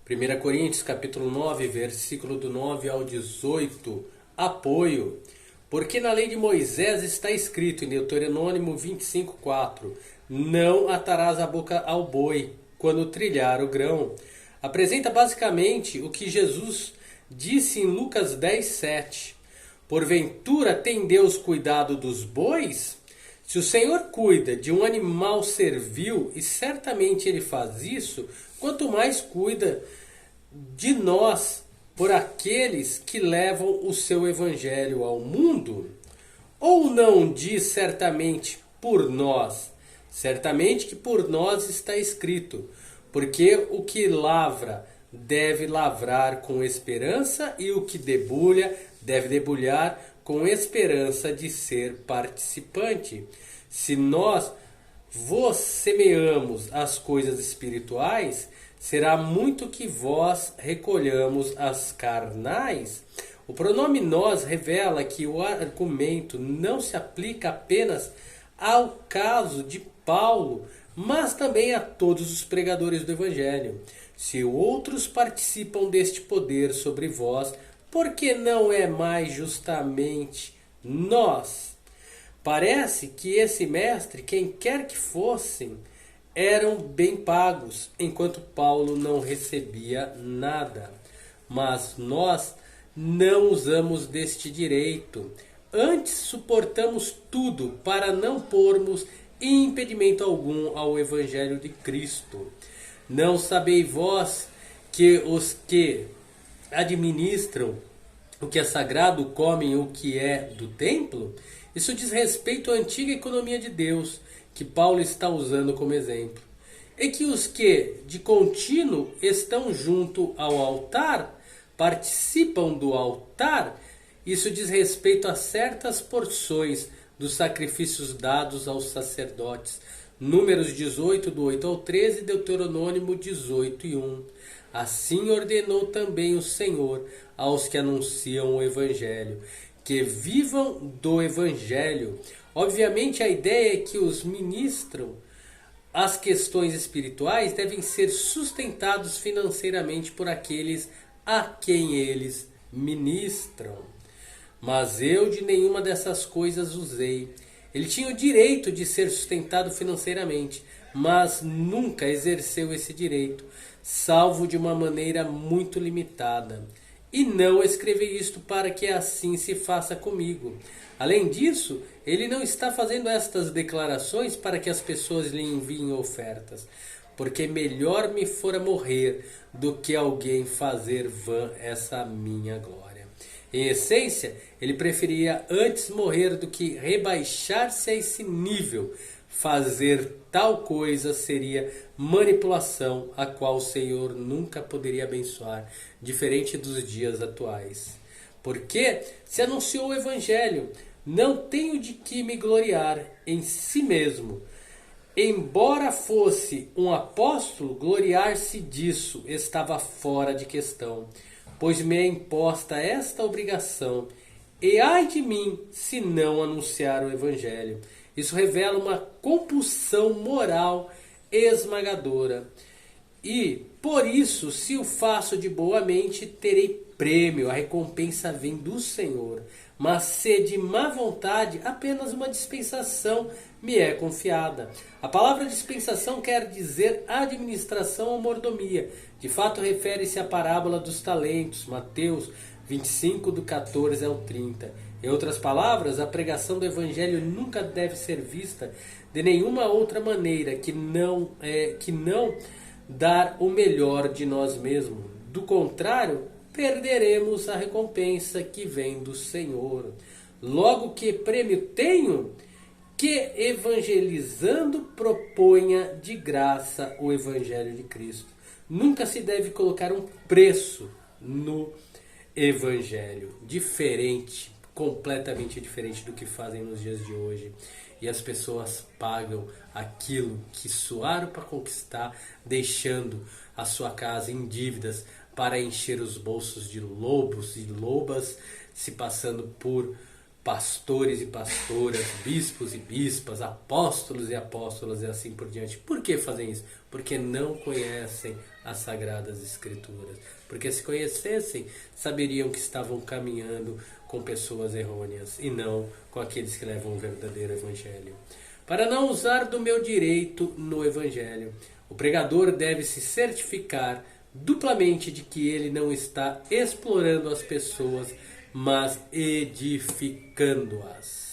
1 Coríntios capítulo 9, versículo do 9 ao 18, apoio. Porque na lei de Moisés está escrito em Deuteronômio 25:4, não atarás a boca ao boi quando trilhar o grão. Apresenta basicamente o que Jesus disse em Lucas 10:7. Porventura tem Deus cuidado dos bois? Se o Senhor cuida de um animal servil, e certamente Ele faz isso, quanto mais cuida de nós por aqueles que levam o seu evangelho ao mundo? Ou não diz certamente por nós? Certamente que por nós está escrito, porque o que lavra deve lavrar com esperança e o que debulha deve debulhar com esperança de ser participante. Se nós vos semeamos as coisas espirituais, será muito que vós recolhamos as carnais. O pronome nós revela que o argumento não se aplica apenas ao caso de Paulo, mas também a todos os pregadores do Evangelho. Se outros participam deste poder sobre vós, por que não é mais justamente nós? Parece que esse mestre, quem quer que fossem, eram bem pagos, enquanto Paulo não recebia nada. Mas nós não usamos deste direito. Antes suportamos tudo para não pormos impedimento algum ao Evangelho de Cristo. Não sabeis vós que os que administram o que é sagrado comem o que é do templo? Isso diz respeito à antiga economia de Deus, que Paulo está usando como exemplo. E que os que de contínuo estão junto ao altar, participam do altar, isso diz respeito a certas porções dos sacrifícios dados aos sacerdotes. Números 18, do 8 ao 13, Deuteronômio 18 e 1. Assim ordenou também o Senhor aos que anunciam o Evangelho, que vivam do Evangelho. Obviamente a ideia é que os ministram as questões espirituais devem ser sustentados financeiramente por aqueles a quem eles ministram. Mas eu de nenhuma dessas coisas usei. Ele tinha o direito de ser sustentado financeiramente, mas nunca exerceu esse direito, salvo de uma maneira muito limitada. E não escrevi isto para que assim se faça comigo. Além disso, ele não está fazendo estas declarações para que as pessoas lhe enviem ofertas, porque melhor me fora morrer do que alguém fazer vã essa minha glória. Em essência, ele preferia antes morrer do que rebaixar-se a esse nível. Fazer tal coisa seria manipulação, a qual o Senhor nunca poderia abençoar, diferente dos dias atuais. Porque se anunciou o Evangelho, não tenho de que me gloriar em si mesmo. Embora fosse um apóstolo, gloriar-se disso estava fora de questão, pois me é imposta esta obrigação, e ai de mim se não anunciar o Evangelho. Isso revela uma compulsão moral esmagadora. E, por isso, se o faço de boa mente, terei prêmio, a recompensa vem do Senhor. Mas se de má vontade, apenas uma dispensação me é confiada. A palavra dispensação quer dizer administração ou mordomia. De fato, refere-se à parábola dos talentos, Mateus 25, do 14 ao 30. Em outras palavras, a pregação do Evangelho nunca deve ser vista de nenhuma outra maneira que não dar o melhor de nós mesmos. Do contrário, perderemos a recompensa que vem do Senhor. Logo, que prêmio tenho? Que evangelizando proponha de graça o Evangelho de Cristo. Nunca se deve colocar um preço no Evangelho. Diferente, completamente diferente do que fazem nos dias de hoje. E as pessoas pagam aquilo que suaram para conquistar, deixando a sua casa em dívidas para encher os bolsos de lobos e lobas, se passando por pastores e pastoras, bispos e bispas, apóstolos e apóstolas e assim por diante. Por que fazem isso? Porque não conhecem as Sagradas Escrituras. Porque se conhecessem, saberiam que estavam caminhando com pessoas errôneas e não com aqueles que levam o verdadeiro Evangelho. Para não usar do meu direito no Evangelho, o pregador deve se certificar duplamente de que ele não está explorando as pessoas, mas edificando-as.